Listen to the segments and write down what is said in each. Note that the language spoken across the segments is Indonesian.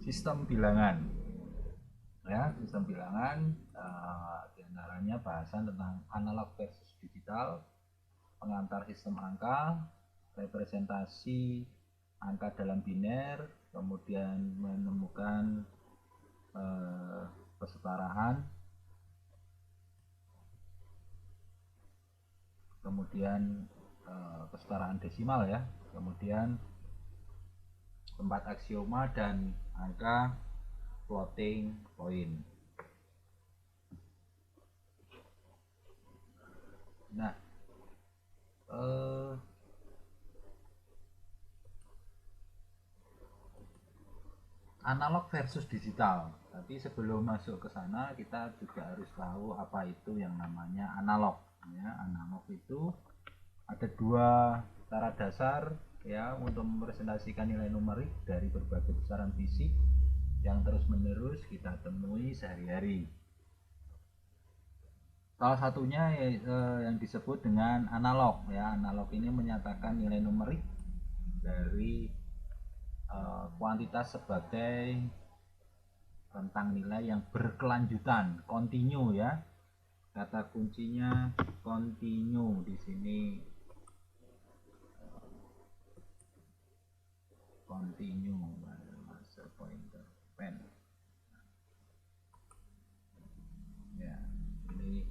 Sistem bilangan. Ya, sistem bilangan diantaranya bahasan tentang analog versus digital, pengantar sistem angka, representasi angka dalam biner, kemudian menemukan kesetaraan, kemudian kesetaraan desimal ya, kemudian tempat aksioma dan angka floating point. Nah, analog versus digital. Tapi sebelum masuk ke sana, kita juga harus tahu apa itu yang namanya analog. Ya, analog itu ada dua cara dasar ya untuk merepresentasikan nilai numerik dari berbagai besaran fisik yang terus-menerus kita temui sehari-hari. Salah satunya yang disebut dengan analog ya. Analog ini menyatakan nilai numerik dari kuantitas sebagai rentang nilai yang berkelanjutan, kontinu ya. Kata kuncinya kontinu di sini. Kontinu, master pointer pen. Ya, ini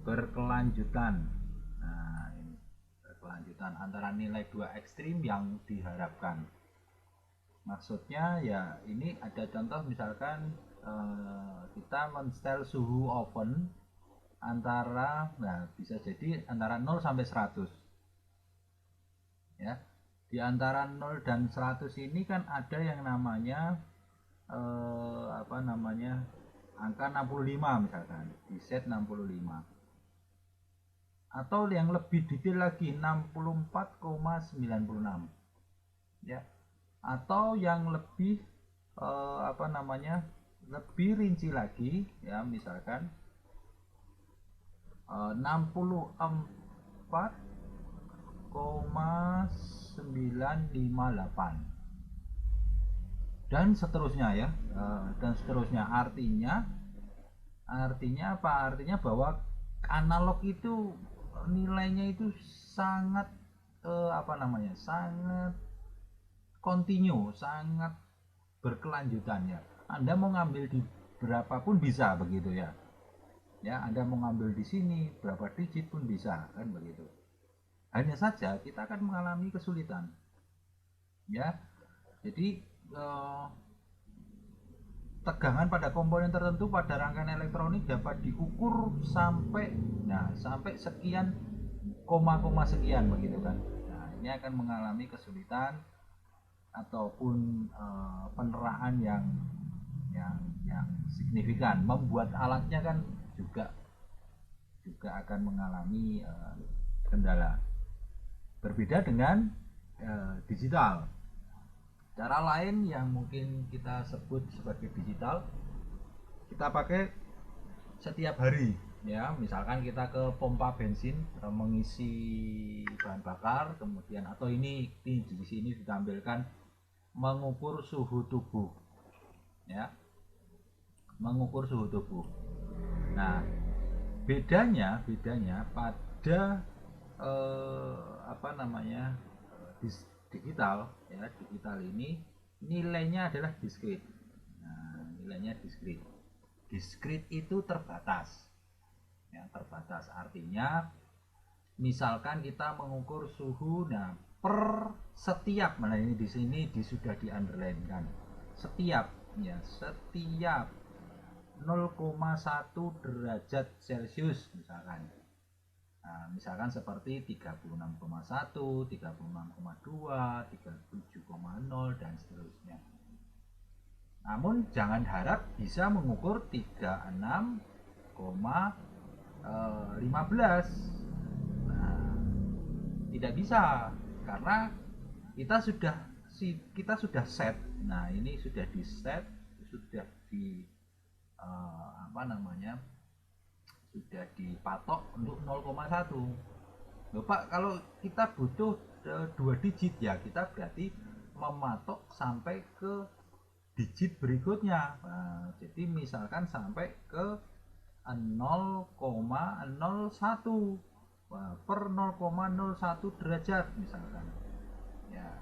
berkelanjutan. Nah, ini berkelanjutan antara nilai dua ekstrim yang diharapkan. Maksudnya ya ini ada contoh misalkan kita men-setel suhu oven antara, nah bisa jadi antara 0 sampai 100 ya. Di antara 0 dan 100 ini kan ada yang namanya angka 65 misalkan, di set 65, atau yang lebih detail lagi 64,96 ya, atau yang lebih lebih rinci lagi ya, misalkan 64,958 dan seterusnya ya, dan seterusnya. Artinya apa? Artinya bahwa analog itu nilainya itu sangat sangat kontinu, sangat berkelanjutan ya. Anda mau ngambil di berapapun bisa begitu ya. Ya, Anda mau ngambil di sini berapa digit pun bisa kan begitu. Hanya saja kita akan mengalami kesulitan. Ya. Jadi tegangan pada komponen tertentu pada rangkaian elektronik dapat diukur sampai sekian koma sekian begitu kan. Nah, ini akan mengalami kesulitan ataupun penerahan yang signifikan, membuat alatnya kan juga akan mengalami kendala. Berbeda dengan digital. Cara lain yang mungkin kita sebut sebagai digital, kita pakai setiap hari ya. Misalkan kita ke pompa bensin mengisi bahan bakar, kemudian atau ini di sini ditampilkan mengukur suhu tubuh ya, mengukur suhu tubuh. Nah, bedanya pada digital ya, digital ini nilainya adalah diskrit. Nah, nilainya diskrit. Diskrit itu terbatas. Ya, terbatas artinya misalkan kita mengukur suhu, nah per setiap, mana ini di sini sudah di underline kan, setiap 0,1 derajat Celcius misalkan. Nah, misalkan seperti 36,1, 36,2, 37,0 dan seterusnya. Namun jangan harap bisa mengukur 36,15. Nah, tidak bisa karena kita sudah set. Nah, ini sudah di set, sudah di sudah dipatok untuk 0,1. Bapak, kalau kita butuh 2 digit ya kita berarti mematok sampai ke digit berikutnya. Nah, jadi misalkan sampai ke 0,01 per 0,01 derajat misalkan ya,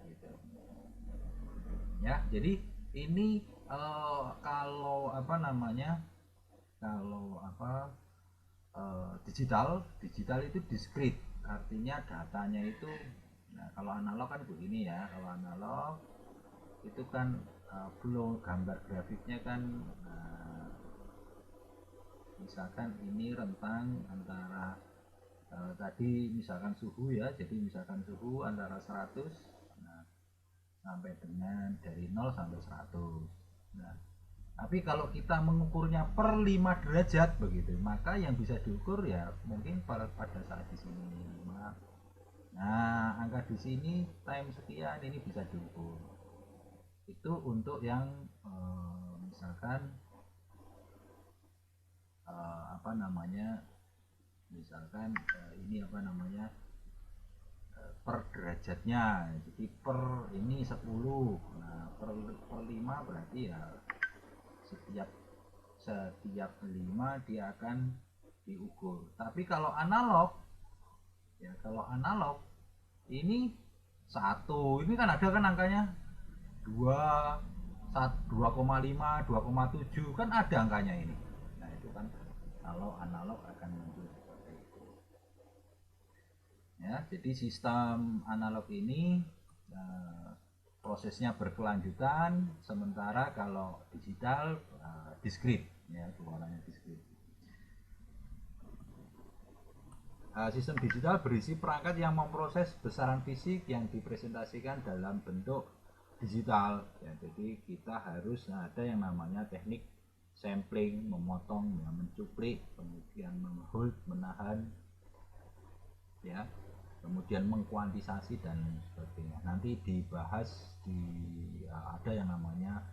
gitu. Ya, jadi ini kalau apa namanya, kalau apa digital itu discrete, artinya datanya itu, nah kalau analog kan begini ya, kalau analog itu kan flow gambar grafiknya kan misalkan ini rentang antara tadi misalkan suhu ya, jadi misalkan suhu antara 100, nah, sampai dengan dari 0 sampai 100. Nah, tapi kalau kita mengukurnya per 5 derajat begitu, maka yang bisa diukur ya mungkin pada saat di sini 5. Nah, angka di sini time sekian ini bisa diukur. Itu untuk yang misalkan apa namanya, misalkan ini apa namanya, per derajatnya, jadi per ini 10, nah per 5 berarti ya setiap 5 dia akan diukur. Tapi kalau analog ya, kalau analog ini satu, ini kan ada kan angkanya 2, 2,5, 2,7 kan ada angkanya ini. Nah itu kan kalau analog akan muncul seperti itu ya. Jadi sistem analog ini prosesnya berkelanjutan, sementara kalau digital discrete ya, keluarannya discrete. Sistem digital berisi perangkat yang memproses besaran fisik yang dipresentasikan dalam bentuk digital ya. Jadi kita harus ada yang namanya teknik sampling, memotong, ya, mencuplik, kemudian menghold, menahan ya, kemudian mengkuantisasi dan sebagainya. Nanti dibahas di ada yang namanya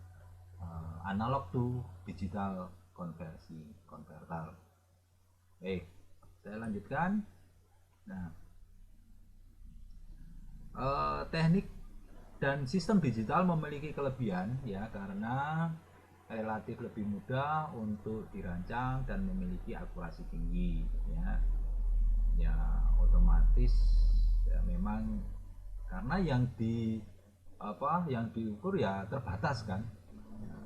analog to digital converter. Saya lanjutkan. Nah, teknik dan sistem digital memiliki kelebihan ya, karena relatif lebih mudah untuk dirancang dan memiliki akurasi tinggi ya. Ya otomatis ya, memang karena yang diukur ya terbatas kan ya,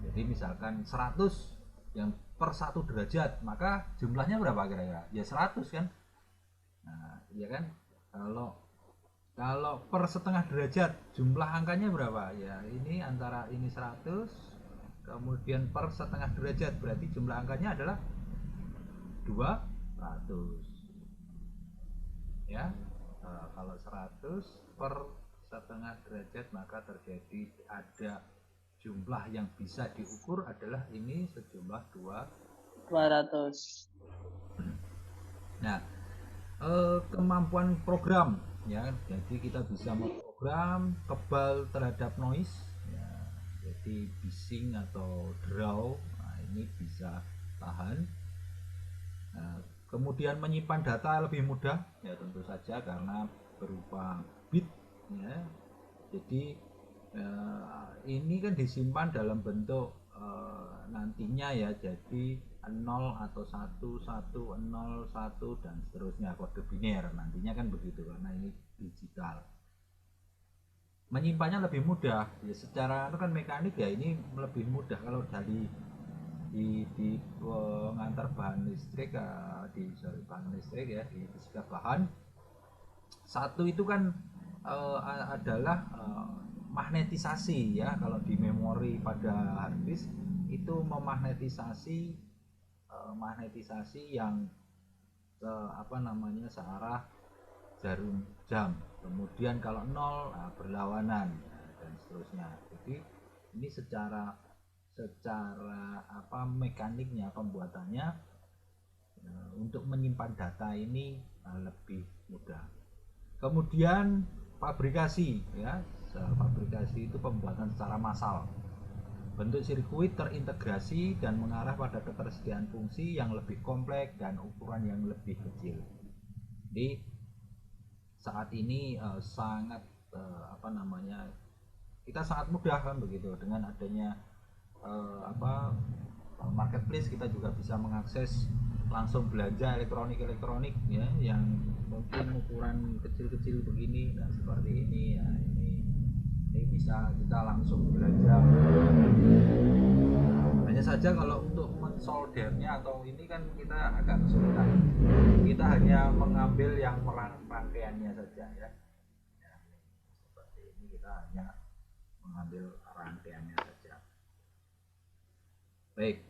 jadi misalkan 100 yang per 1 derajat, maka jumlahnya berapa kira-kira ya 100 kan. Nah iya kan, kalau per setengah derajat jumlah angkanya berapa ya, ini antara ini 100 kemudian per setengah derajat, berarti jumlah angkanya adalah 200 ya. Kalau 100 per setengah derajat maka terjadi ada jumlah yang bisa diukur adalah ini sejumlah 200. Nah, kemampuan program ya, jadi kita bisa memprogram kebal terhadap noise ya, jadi bising atau draw, nah ini bisa tahan. Nah, kemudian menyimpan data lebih mudah ya, tentu saja karena berupa bit ya. Jadi ini kan disimpan dalam bentuk nantinya ya, jadi 0 atau 1, 1, 0, 1 dan seterusnya, kode biner nantinya kan begitu, karena ini digital. Menyimpannya lebih mudah ya, secara itu kan mekanik ya, ini lebih mudah kalau dari di pengantar bahan listrik bahan listrik ya, di fisika bahan satu itu kan adalah magnetisasi ya. Kalau di memori pada hard disk itu memagnetisasi yang apa namanya, searah jarum jam. Kemudian kalau nol berlawanan dan seterusnya. Jadi ini secara apa mekaniknya, pembuatannya untuk menyimpan data ini lebih mudah. Kemudian fabrikasi ya, fabrikasi itu pembuatan secara massal. Bentuk sirkuit terintegrasi dan mengarah pada ketersediaan fungsi yang lebih kompleks dan ukuran yang lebih kecil. Jadi saat ini sangat apa namanya, kita sangat mudah kan begitu, dengan adanya marketplace kita juga bisa mengakses langsung belanja elektronik ya, yang mungkin ukuran kecil-kecil begini, nah seperti ini ya, ini bisa kita langsung belanja. Hanya saja kalau untuk mensoldernya atau ini kan kita agak kesulitan, kita hanya mengambil yang rangkaiannya saja ya. Seperti ini kita hanya mengambil rangkaiannya saja. Baik,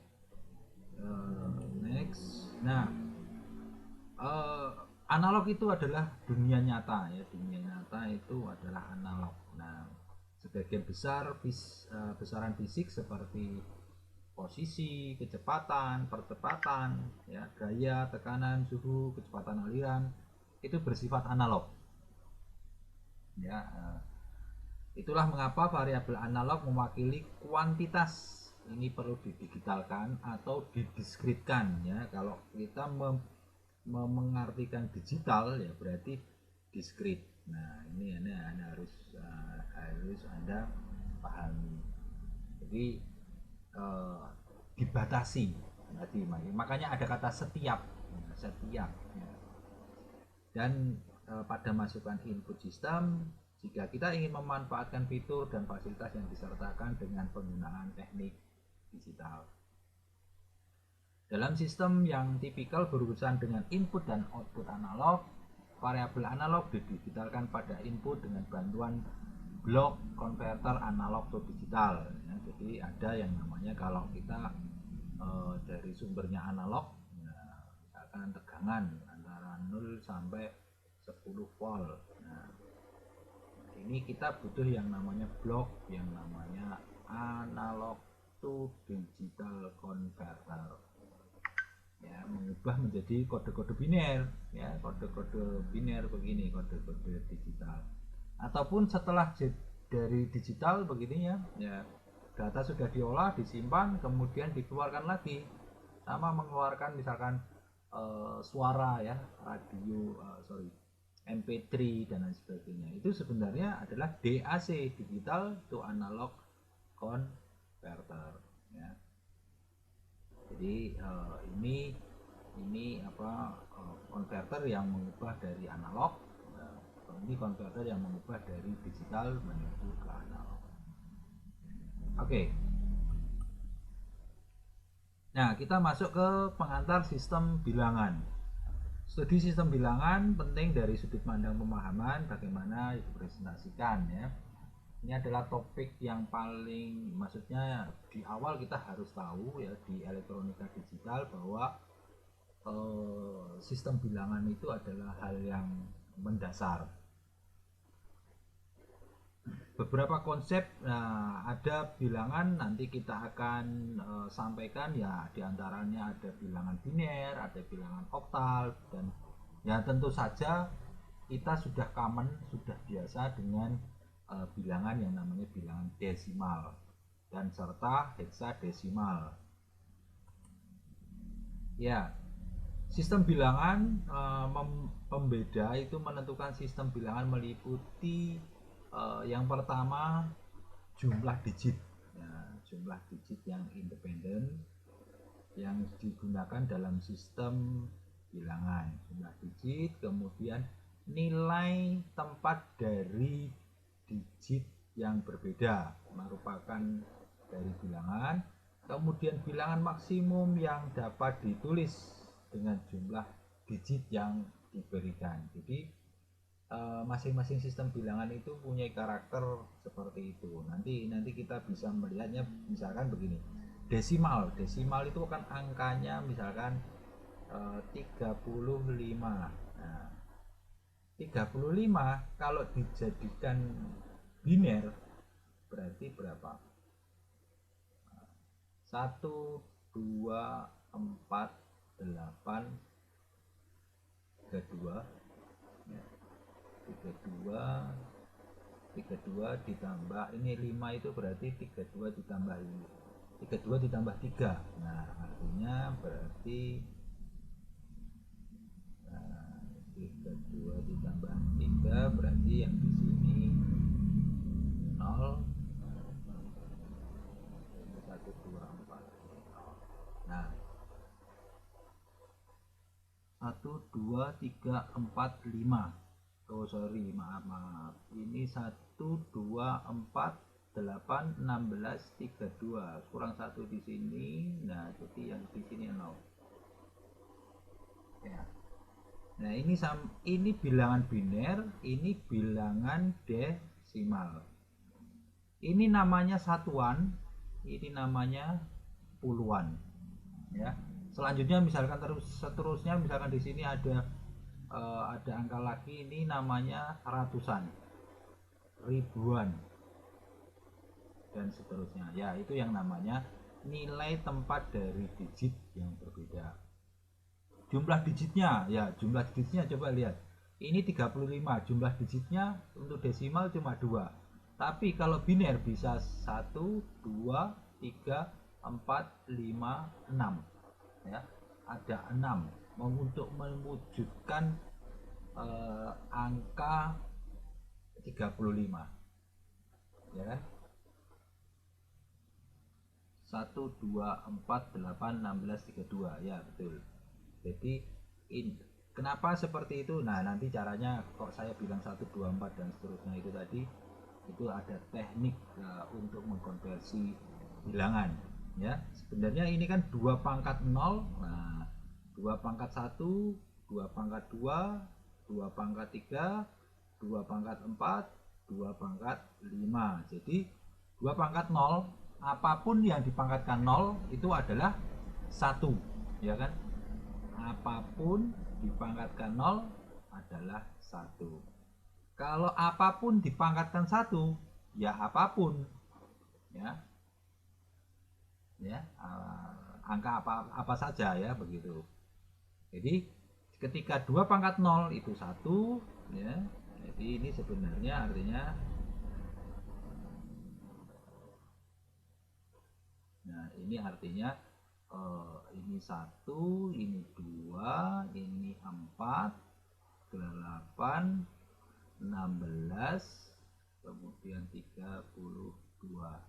next. Nah, analog itu adalah dunia nyata ya, dunia nyata itu adalah analog. Nah, sebagian besar besaran fisik seperti posisi, kecepatan, percepatan, ya, gaya, tekanan, suhu, kecepatan aliran itu bersifat analog. Ya, itulah mengapa variabel analog mewakili kuantitas. Ini perlu didigitalkan atau didiskretkan ya. Kalau kita mengartikan digital ya berarti diskret. Nah, ini Anda harus Anda pahami. Jadi dibatasi tadi, makanya ada kata setiap ya. Dan pada masukan input sistem, jika kita ingin memanfaatkan fitur dan fasilitas yang disertakan dengan penggunaan teknik digital. Dalam sistem yang tipikal berurusan dengan input dan output analog, variabel analog didigitalkan pada input dengan bantuan blok konverter analog to digital ya. Jadi ada yang namanya, kalau kita dari sumbernya analog ya, misalkan tegangan antara 0 sampai 10 volt. Nah, ini kita butuh yang namanya blok yang namanya analog to digital converter ya, mengubah menjadi kode-kode biner ya, kode-kode biner begini, kode-kode digital. Ataupun setelah dari digital begini ya, data sudah diolah, disimpan, kemudian dikeluarkan lagi, sama mengeluarkan misalkan suara ya, radio, MP3 dan lain sebagainya. Itu sebenarnya adalah DAC, digital to analog converter ya. Jadi ini konverter yang mengubah dari analog, ini konverter yang mengubah dari digital menuju ke analog. Oke. Nah, kita masuk ke pengantar sistem bilangan. Studi sistem bilangan penting dari sudut pandang pemahaman bagaimana dipresentasikan ya. Ini adalah topik yang paling, maksudnya di awal kita harus tahu ya, di elektronika digital bahwa sistem bilangan itu adalah hal yang mendasar. Beberapa konsep, ada bilangan nanti kita akan sampaikan ya, diantaranya ada bilangan biner, ada bilangan oktal, dan ya tentu saja kita sudah common, sudah biasa dengan bilangan yang namanya bilangan desimal dan serta heksadesimal. Ya, sistem bilangan pembeda itu menentukan sistem bilangan meliputi yang pertama jumlah digit ya, jumlah digit yang independen yang digunakan dalam sistem bilangan, jumlah digit, kemudian nilai tempat dari digit yang berbeda merupakan dari bilangan, kemudian bilangan maksimum yang dapat ditulis dengan jumlah digit yang diberikan. Jadi masing-masing sistem bilangan itu punya karakter seperti itu. Nanti kita bisa melihatnya misalkan begini. Desimal itu kan angkanya misalkan 35. Nah, 35 kalau dijadikan biner berarti berapa? 1 2 4 8 32 ya. 32 ditambah ini 5 itu berarti 32 ditambah 3. Nah, artinya berarti 32 ditambah 3 berarti yang di sini 0, 1 2 3 4 5. Oh sorry, maaf, ini 1 2 4 8 16 32, kurang 1 di sini. Nah jadi yang di sini 0 ya. Nah ini bilangan biner, ini bilangan desimal. Ini namanya satuan, ini namanya puluhan ya. Selanjutnya misalkan seterusnya misalkan di sini ada angka lagi, ini namanya ratusan, ribuan, dan seterusnya ya. Itu yang namanya nilai tempat dari digit yang berbeda. Jumlah digitnya ya, jumlah digitnya coba lihat, ini 35, jumlah digitnya untuk desimal cuma 2, tapi kalau biner bisa 1 2 3 4 5 6 ya, ada 6 untuk mewujudkan angka 35 ya kan. 1 2 4 8 16 32 ya betul. Jadi kenapa seperti itu? Nah nanti caranya kok saya bilang 1 2 4 dan seterusnya itu tadi, itu ada teknik untuk mengkonversi bilangan ya. Sebenarnya ini kan 2 pangkat 0. Nah 2 pangkat 1, 2 pangkat 2, 2 pangkat 3, 2 pangkat 4, 2 pangkat 5. Jadi 2 pangkat 0, apapun yang dipangkatkan 0 itu adalah 1 ya kan. Apapun dipangkatkan 0 adalah 1. Kalau apapun dipangkatkan 1 ya apapun ya. Ya, angka apa saja ya begitu. Jadi ketika 2 pangkat 0 itu 1 ya. Jadi ini sebenarnya artinya, nah ini artinya ini 1, ini 2, ini 4, 8, 16, kemudian 32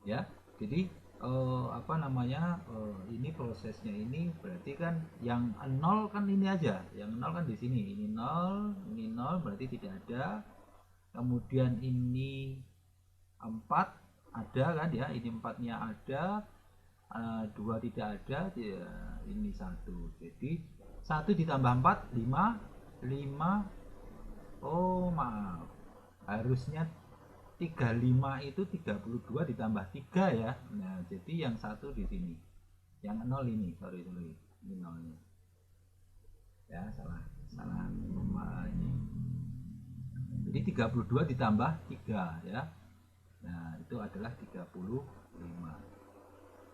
ya. Jadi apa namanya, ini prosesnya ini berarti kan yang 0 kan ini aja, yang 0 kan di sini, ini 0, ini 0 berarti tidak ada. Kemudian ini 4 ada kan ya, ini 4-nya ada, 2 tidak ada ya, ini 1. Jadi 1 ditambah 4 5, 5, oh maaf, harusnya 35 itu 32 ditambah 3 ya. Nah jadi yang 1 di sini, yang 0 ini, sorry ini 0-nya ya, salah ini. Jadi 32 ditambah 3 ya. Nah itu adalah 35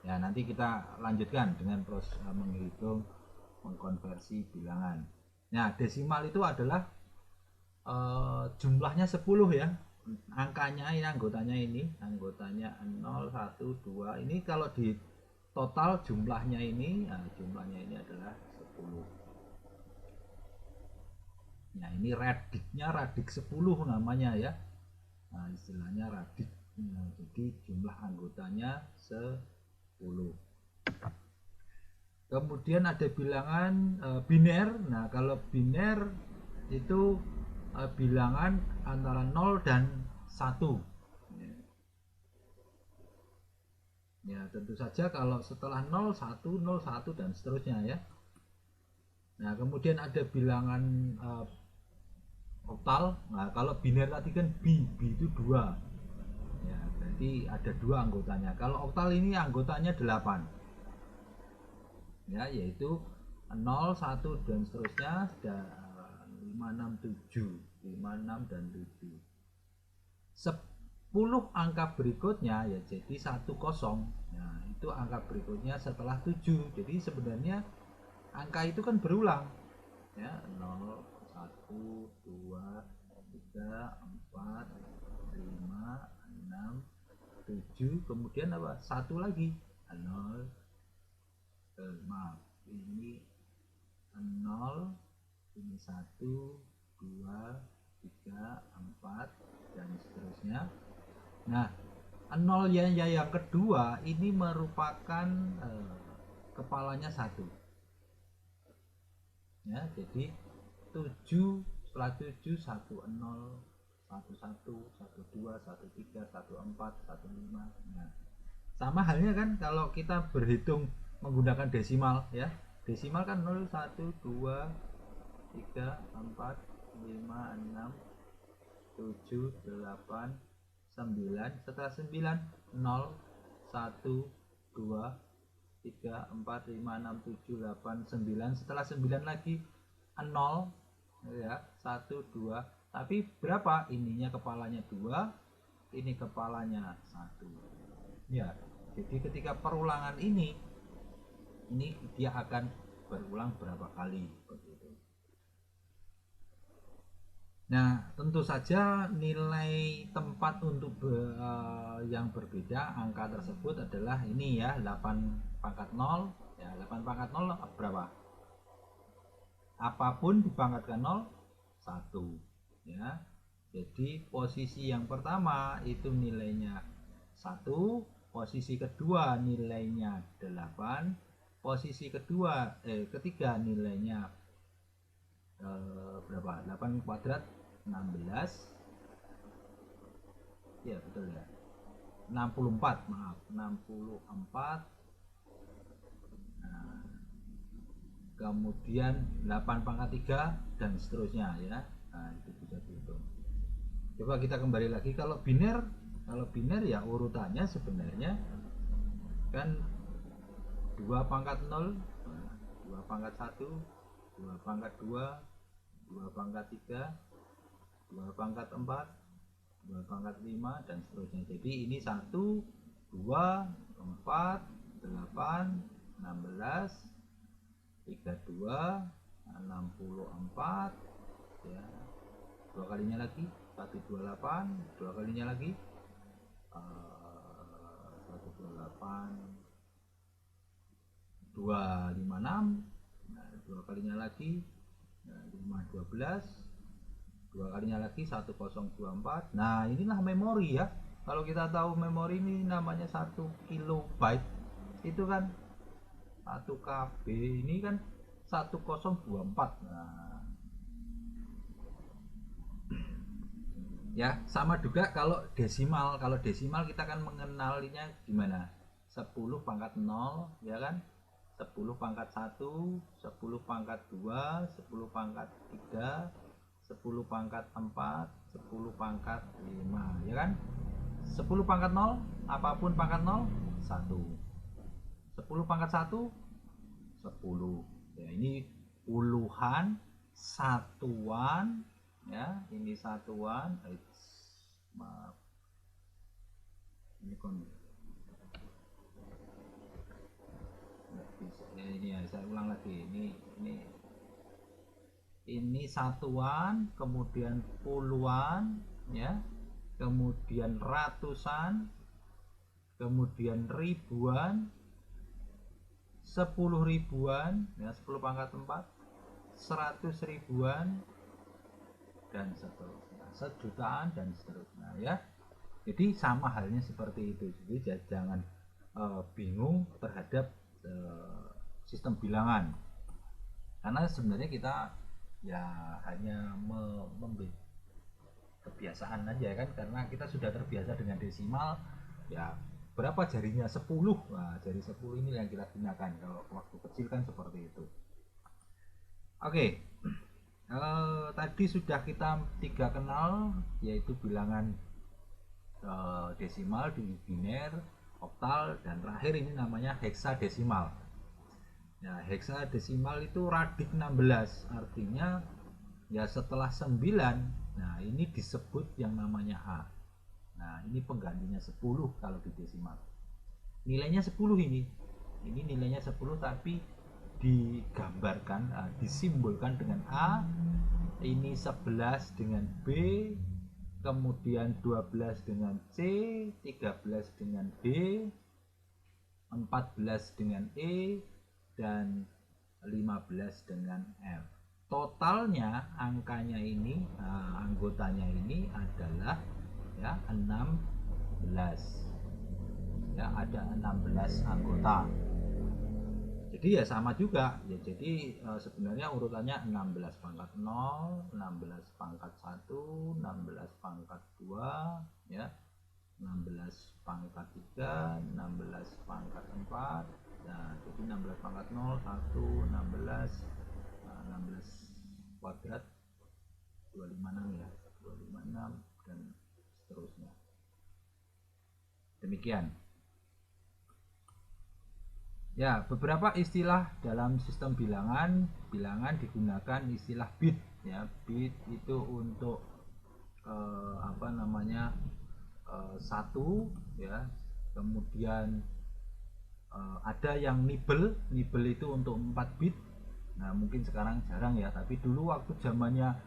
ya. Nanti kita lanjutkan dengan proses menghitung, mengkonversi bilangan. Nah desimal itu adalah jumlahnya 10 ya. Angkanya ini, anggotanya 0 1 2, ini kalau di total jumlahnya ini, nah, jumlahnya ini adalah 10. Nah ini radiknya radik 10 namanya ya. Nah istilahnya radik. Nah, jadi jumlah anggotanya 10. Kemudian ada bilangan biner. Nah kalau biner itu bilangan antara 0 dan 1 ya. Tentu saja kalau setelah 0 1 0 1 dan seterusnya ya. Nah kemudian ada bilangan oktal. Nah kalau biner tadi kan B itu 2 ya, berarti ada 2 anggotanya. Kalau oktal ini anggotanya 8 ya, yaitu 0 1 dan seterusnya, sudah 5 6 7, 5 6 dan 7. 10 angka berikutnya ya jadi 10. Nah itu angka berikutnya setelah 7. Jadi sebenarnya angka itu kan berulang ya, 0 1 2 3 4 5 6 7, kemudian apa, 1 lagi 0, maaf ini 0, ini 1 2 3 4 dan seterusnya. Nah 0 yang kedua ini merupakan kepalanya 1 ya. Jadi 7, setelah 7 1 0 1 1 1 2 1 3 1 4 1 5. Nah, sama halnya kan kalau kita berhitung menggunakan desimal ya. Desimal kan 0 1 2 3 4 5 6 7 8 9. Setelah 9 0 1 2 3 4 5 6 7 8 9. Setelah 9 lagi 0 ya, 1 2. Tapi berapa? Ininya kepalanya 2, ini kepalanya 1. Ya. Jadi ketika perulangan ini dia akan berulang berapa kali begitu. Nah, tentu saja nilai tempat untuk yang berbeda angka tersebut adalah ini ya, 8 pangkat 0 ya. 8 pangkat 0 berapa? Apapun dipangkatkan 0 1 ya. Jadi posisi yang pertama itu nilainya 1, posisi kedua nilainya 8, posisi ketiga nilainya berapa? 8 kuadrat 16 ya, betul ya, 64, maaf, 64. Nah, kemudian 8 pangkat 3 dan seterusnya ya. Nah, itu bisa dihitung. Coba kita kembali lagi. Kalau biner ya urutannya sebenarnya kan 2 pangkat 0, 2 pangkat 1, 2 pangkat 2, 2 pangkat 3, 2 pangkat 4, 2 pangkat 5 dan seterusnya. Jadi ini 1 2 4 8 16 32 64 ya. 2 kalinya lagi 128, 2 kalinya lagi 128, 256. Nah, 2 kalinya lagi 512, 2 kalinya lagi 1024. Nah, inilah memori ya. Kalau kita tahu memori ini namanya 1 kilobyte, itu kan 1 KB ini kan 1024. Nah, ya sama juga kalau desimal. Kalau desimal kita kan mengenalinya gimana? 10 pangkat 0 ya kan, 10 pangkat 1, 10 pangkat 2, 10 pangkat 3, 10 pangkat 4, 10 pangkat 5 ya kan. 10 pangkat 0, apapun pangkat 0 1. 10 pangkat 1 10 ya. Ini puluhan, satuan ya, ini satuan. Maaf, ini ini ya, saya ulang lagi. Ini satuan, kemudian puluhan ya, kemudian ratusan, kemudian ribuan, 10 ribuan ya, 10 pangkat 4, 100 ribuan dan seterusnya, sejutaan dan seterusnya ya. Jadi sama halnya seperti itu. Jadi jangan bingung terhadap sistem bilangan, karena sebenarnya kita ya hanya kebiasaan aja kan, karena kita sudah terbiasa dengan desimal ya. Berapa jarinya? 10. Nah, jari 10 ini yang kita gunakan kalau waktu kecil kan seperti itu. Oke. Tadi sudah kita 3 kenal, yaitu bilangan desimal, biner, oktal, dan terakhir ini namanya heksadesimal. Nah, heksadesimal itu radik 16, artinya ya setelah 9. Nah, ini disebut yang namanya A. Nah, ini penggantinya 10 kalau di desimal. Nilainya 10 ini. Ini nilainya 10 tapi digambarkan, disimbolkan dengan A. Ini 11 dengan B, kemudian 12 dengan C, 13 dengan D, 14 dengan E, dan 15 dengan F. Totalnya angkanya ini, anggotanya ini adalah ya 16 ya, ada 16 anggota. Jadi Jadi ya sama juga ya, jadi sebenarnya urutannya 16 pangkat 0, 16 pangkat 1, 16 pangkat 2 ya, 16 pangkat 3, 16 pangkat 4. Nah, jadi 16 pangkat 0, 1, 16, 16 kuadrat 256 ya, 256 dan seterusnya. Demikian. Ya, beberapa istilah dalam sistem bilangan digunakan istilah bit ya. Bit itu untuk apa namanya, satu ya. Kemudian ada yang nibel itu untuk 4 bit. Nah, mungkin sekarang jarang ya, tapi dulu waktu zamannya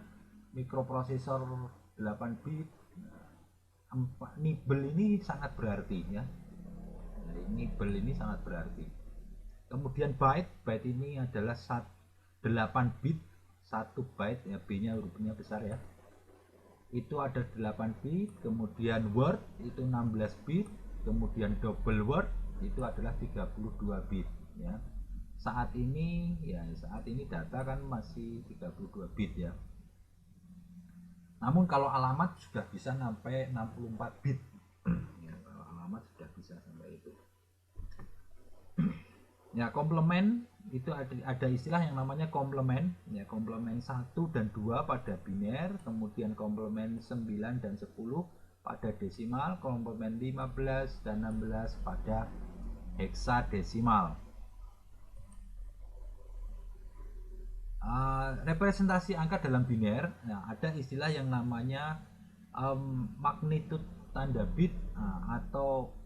mikroprosesor 8 bit, nibel ini sangat berarti ya. Jadi nibel ini sangat berarti. Kemudian byte ini adalah 8 bit, 1 byte ya, B-nya hurufnya besar ya. Itu ada 8 bit, kemudian word itu 16 bit, kemudian double word itu adalah 32 bit ya. Saat ini data kan masih 32 bit ya. Namun kalau alamat sudah bisa sampai 64 bit. Ya, kalau alamat sudah bisa sampai itu. Ya, komplement itu ada istilah yang namanya komplement ya, komplement 1 dan 2 pada biner, kemudian komplement 9 dan 10 pada desimal, komplement 15 dan 16 pada heksadesimal. Representasi angka dalam biner, nah, ada istilah yang namanya magnitude tanda bit atau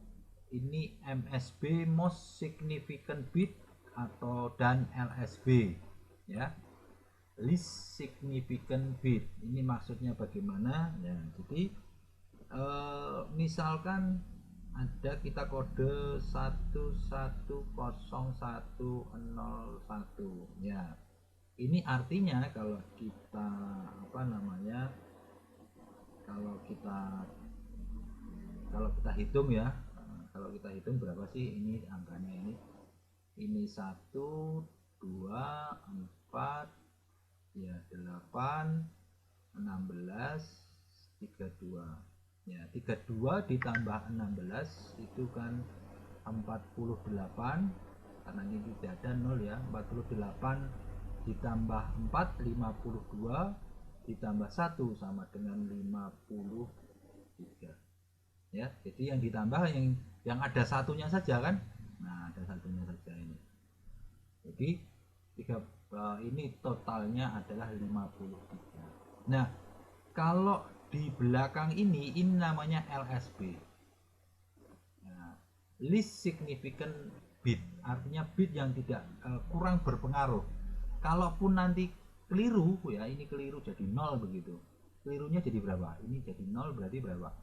ini MSB, most significant bit, atau dan LSB ya, least significant bit. Ini maksudnya bagaimana ya? Jadi misalkan ada kita kode 110101 ya, ini artinya kalau kita hitung ya, kalau kita hitung berapa sih ini angkanya ini 1, 2, 4 ya, 8, 16, 32 ya. 32 ditambah 16 itu kan 48, karena ini tidak ada 0 ya. 48 ditambah 4 52 ditambah 1 sama dengan 53 ya. Jadi yang ditambah yang ada satunya saja kan. Nah, ada satunya saja ini. Jadi ini totalnya adalah 53. Nah, kalau di belakang ini namanya LSB. Nah, least significant bit, artinya bit yang tidak kurang berpengaruh. Kalaupun nanti keliru ya, ini keliru jadi 0 begitu. Kelirunya jadi berapa? Ini jadi 0 berarti berapa?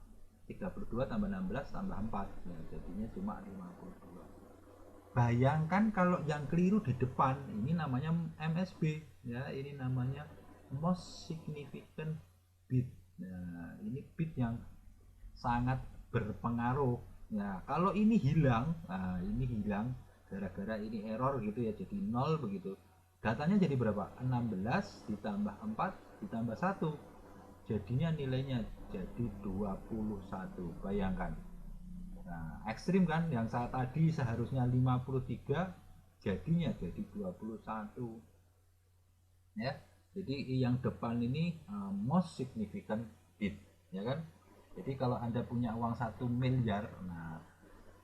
32 tambah 16 tambah 4 ya, jadinya cuma 52. Bayangkan kalau yang keliru di depan, ini namanya MSB ya, ini namanya most significant bit. Nah, ini bit yang sangat berpengaruh ya. Kalau ini hilang, ini hilang gara-gara ini error gitu ya, jadi 0 begitu. Datanya jadi berapa? 16 ditambah 4 ditambah 1, jadinya nilainya jadi 21. Bayangkan. Nah, ekstrim kan, yang saat tadi seharusnya 53 jadinya jadi 21 ya. Jadi yang depan ini most significant bit ya kan. Jadi kalau Anda punya uang 1 miliar, nah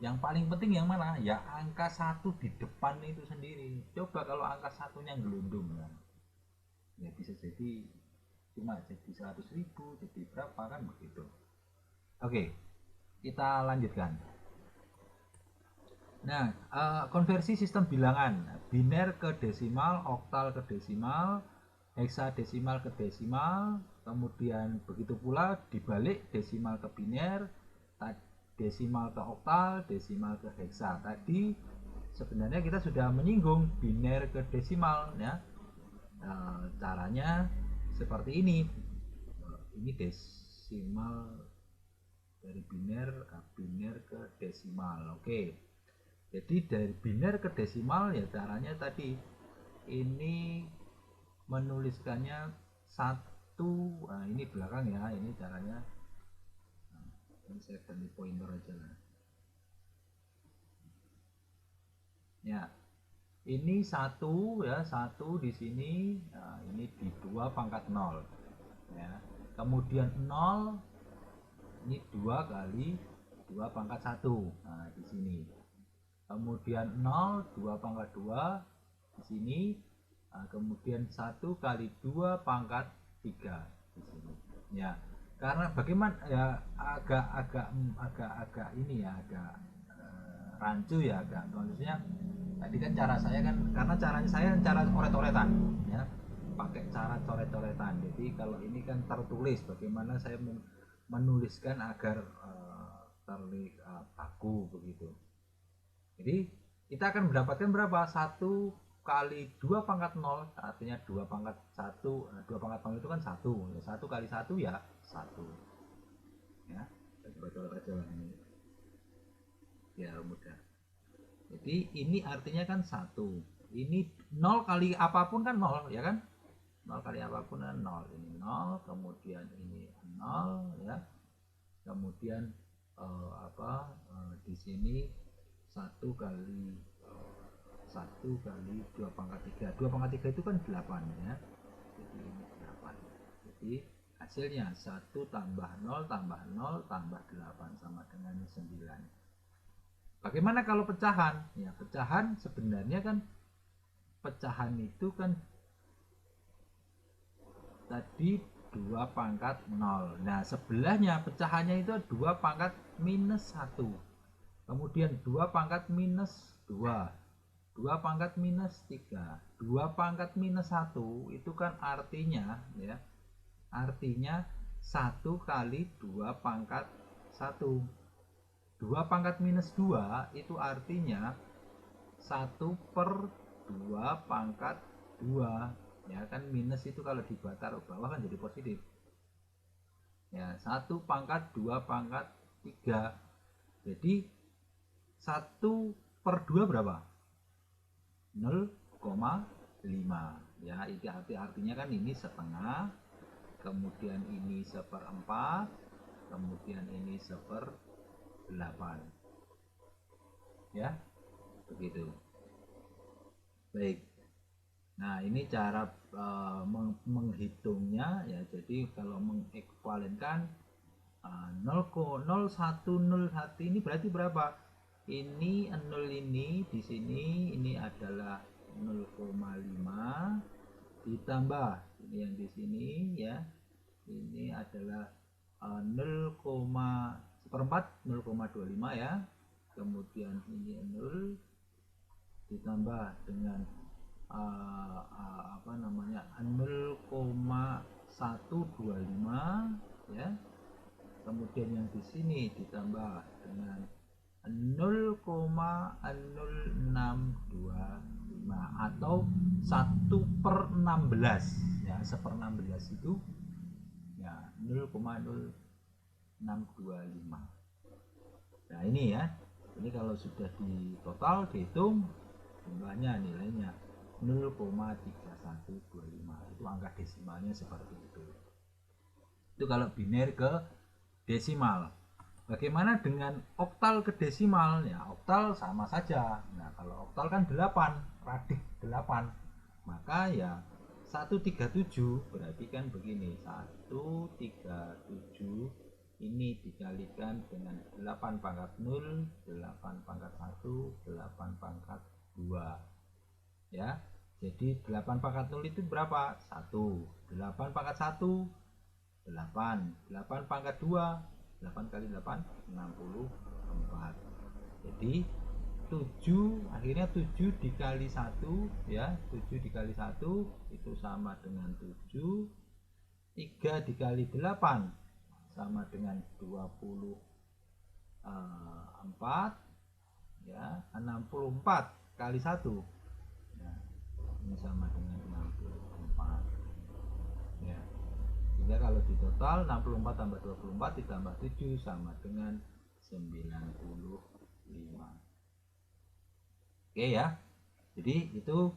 yang paling penting yang mana? Ya angka 1 di depan itu sendiri. Coba kalau angka satunya gelundung kan, ya bisa jadi cuma jadi 100.000, jadi berapa kan begitu. Oke, kita lanjutkan. Nah, konversi sistem bilangan biner ke desimal, oktal ke desimal, heksadesimal ke desimal, kemudian begitu pula dibalik desimal ke biner, desimal ke oktal, desimal ke heksa. Tadi sebenarnya kita sudah menyinggung biner ke desimal ya. Caranya seperti ini. Ini desimal dari biner ke desimal. Oke. Jadi dari biner ke desimal ya caranya tadi, ini menuliskannya satu. Nah, ini belakang ya, ini caranya. Nah, ini saya ganti pointer aja lah ya. Ini satu ya, satu di sini. Nah, ini di 2 pangkat 0 ya. Kemudian 0 ini 2 kali 2 pangkat 1. Nah, di sini. Kemudian 0 2 pangkat 2 di sini. Nah, kemudian 1 kali 2 pangkat 3 di sini. Ya. Karena bagaimana ya, agak ini ya, agak rancu ya, agak maksudnya tadi kan cara saya kan, karena caranya saya cara coret-coretan ya, pakai cara coret-coretan. Jadi kalau ini kan tertulis, bagaimana saya menuliskan agar terlihat baku begitu. Jadi kita akan mendapatkan berapa? 1 kali 2 pangkat 0, artinya 2 pangkat 1. 2 pangkat 0 itu kan 1 ya, 1 kali 1 ya 1 ya. Coba aja lah ini ya, mudah. Jadi ini artinya kan 1. Ini 0 kali apapun kan 0 ya kan, 0 kali apapun kan 0. Ini 0, kemudian ini 0 ya, kemudian di sini 1 kali 2 pangkat 3. 2 pangkat 3 itu kan 8 ya. Jadi ini 8. Jadi hasilnya 1 tambah 0 tambah 0 tambah 8 sama dengan 9. Bagaimana kalau pecahan? Ya, pecahan sebenarnya kan, pecahan itu kan tadi 2 pangkat 0. Nah, sebelahnya pecahannya itu 2 pangkat minus 1. Kemudian 2 pangkat minus 2. 2 pangkat minus 3. 2 pangkat minus 1 itu kan artinya ya, artinya 1 kali 2 pangkat 1. 2 pangkat minus 2 itu artinya 1 per 2 pangkat 2 ya kan, minus itu kalau dibuat taruh bawah kan jadi positif ya. 1 pangkat 2 pangkat 3, jadi 1 per 2 berapa? 0,5 ya. Itu artinya kan ini setengah, kemudian ini 1/4, kemudian ini 1/8 ya, begitu. Baik, nah ini cara menghitungnya ya. Jadi kalau mengekuivalenkan 0,0101 ini berarti berapa? Ini 0 ini di sini ini adalah 0,5 ditambah ini yang di sini ya, ini adalah 0,1/4 0,25 ya. Kemudian ini 0 ditambah dengan 0,125 ya. Kemudian yang di sini ditambah dengan 0,0625 atau 1/16 ya. 1/16 itu ya 0,0625. Nah ini ya, ini kalau sudah di total dihitung jumlahnya, nilainya 0,3125. Itu angka desimalnya seperti itu. Itu kalau biner ke desimal. Bagaimana dengan oktal ke desimal? Ya, oktal sama saja. Nah, kalau oktal kan 8, radix 8. Maka ya 137 berarti kan begini, 137 ini dikalikan dengan 8 pangkat 0, 8 pangkat 1, 8 pangkat 2 ya. Jadi 8 pangkat 0 itu berapa? 1. 8 pangkat 1 8. 8 pangkat 2 8 kali 8 64. Jadi 7, akhirnya 7 dikali 1 ya, 7 dikali 1 itu sama dengan 7. 3 dikali 8 sama dengan 24 ya. 64 kali 1 ya, ini sama dengan 64 ya. Sehingga kalau di total 64 tambah 24 ditambah 7 sama dengan 95. Oke ya. Jadi itu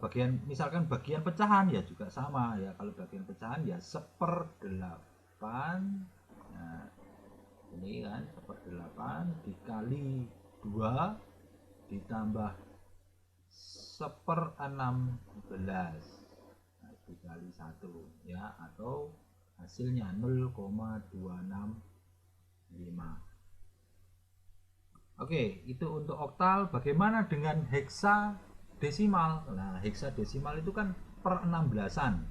bagian, misalkan bagian pecahan ya juga sama ya. Kalau bagian pecahan ya 1/8. Nah, ini kan 1/8 dikali 2 ditambah 1/16, nah, dikali 1 ya, atau hasilnya 0,265. Oke, itu untuk oktal. Bagaimana dengan heksadesimal? Nah, heksadesimal itu kan per 16-an.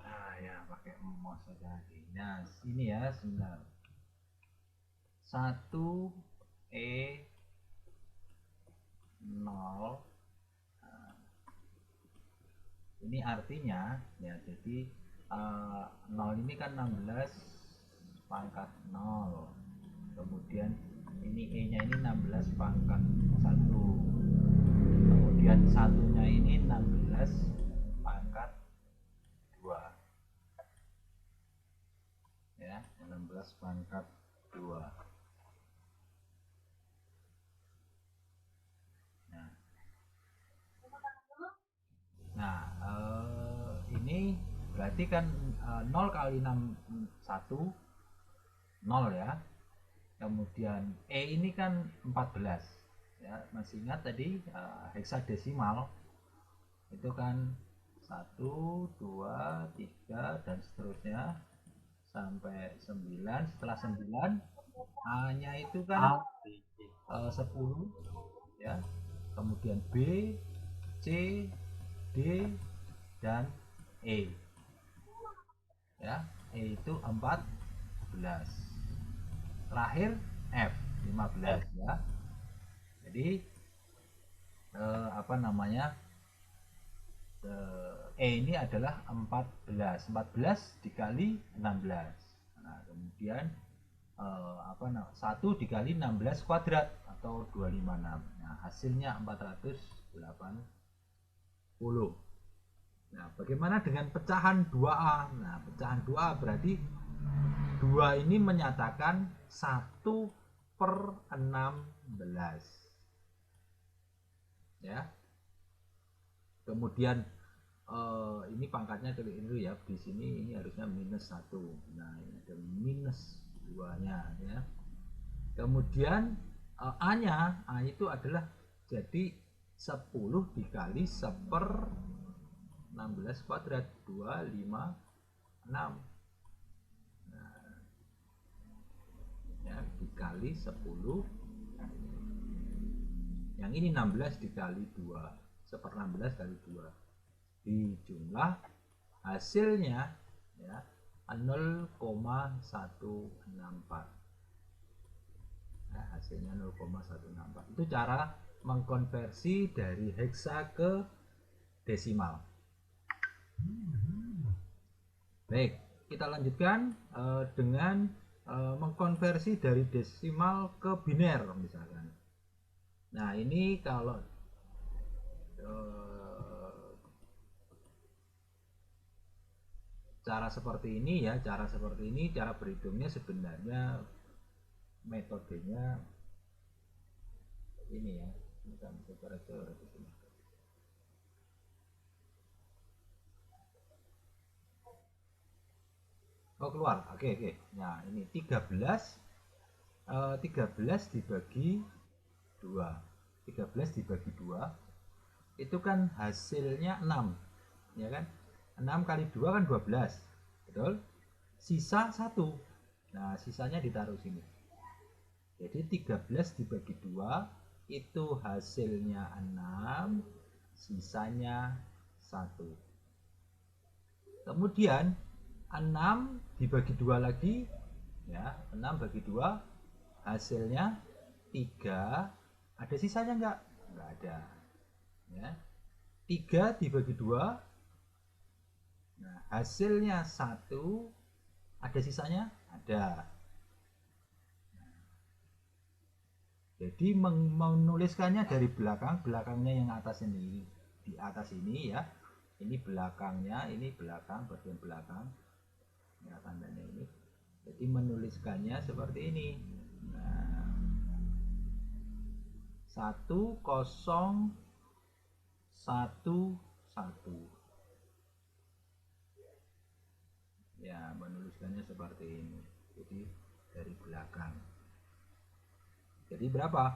Nah, ya pakai mouse saja lagi. Nah, ini ya, sebentar. 1E0. Ini artinya ya, jadi 0 ini kan 16 pangkat 0, kemudian ini E nya ini 16 pangkat 1, kemudian satunya ini 16 pangkat 2 ya, 16 pangkat 2. Nah, ini berarti kan 0 kali 6 1 0 ya. Kemudian E ini kan 14 ya. Masih ingat tadi heksadesimal itu kan 1 2 3 dan seterusnya sampai 9. Setelah 9 A nya itu kan 10 ya. Kemudian B, C, D, dan E ya. E itu 14, terakhir F 15 ya. Jadi apa namanya, E ini adalah 14 dikali 16. Nah, kemudian apa 1 dikali 16 kuadrat atau 256. Nah, hasilnya 480. Nah, bagaimana dengan pecahan 2A? Nah, pecahan 2A berarti 2 ini menyatakan 1/16 ya. Kemudian ini pangkatnya keliru ya, di sini ini harusnya -1. Nah, ini ada -2-nya ya. Kemudian A nya, A itu adalah jadi 10 dikali 1/16 kuadrat 256. Nah, ya, dikali 10, yang ini 16 dikali 2, 1/16 kali 2 dijumlah, hasilnya ya 0,164. Nah, hasilnya 0,164. Itu cara mengkonversi dari heksa ke desimal. Baik, kita lanjutkan dengan mengkonversi dari desimal ke biner misalkan. Nah, ini kalau cara seperti ini ya, cara berhitungnya sebenarnya metodenya ini ya, bukan secara teoritis. Oh, keluar. Oke. Nah, ini 13 dibagi 2. 13 dibagi 2 itu kan hasilnya 6. Ya kan? 6 kali 2 kan 12. Betul? Sisa 1. Nah, sisanya ditaruh sini. Jadi 13 dibagi 2 itu hasilnya 6, sisanya 1. Kemudian 6 dibagi 2 lagi ya, 6 bagi 2 hasilnya 3, ada sisanya enggak ada ya. 3 dibagi 2, nah hasilnya 1, ada sisanya, ada. Jadi menuliskannya dari belakang, belakangnya yang atas ini, di atas ini ya, ini belakangnya, ini belakang, bagian belakang ya, tandanya ini. Jadi menuliskannya seperti ini. Nah, 1011 ya, menuliskannya seperti ini. Jadi dari belakang. Jadi berapa?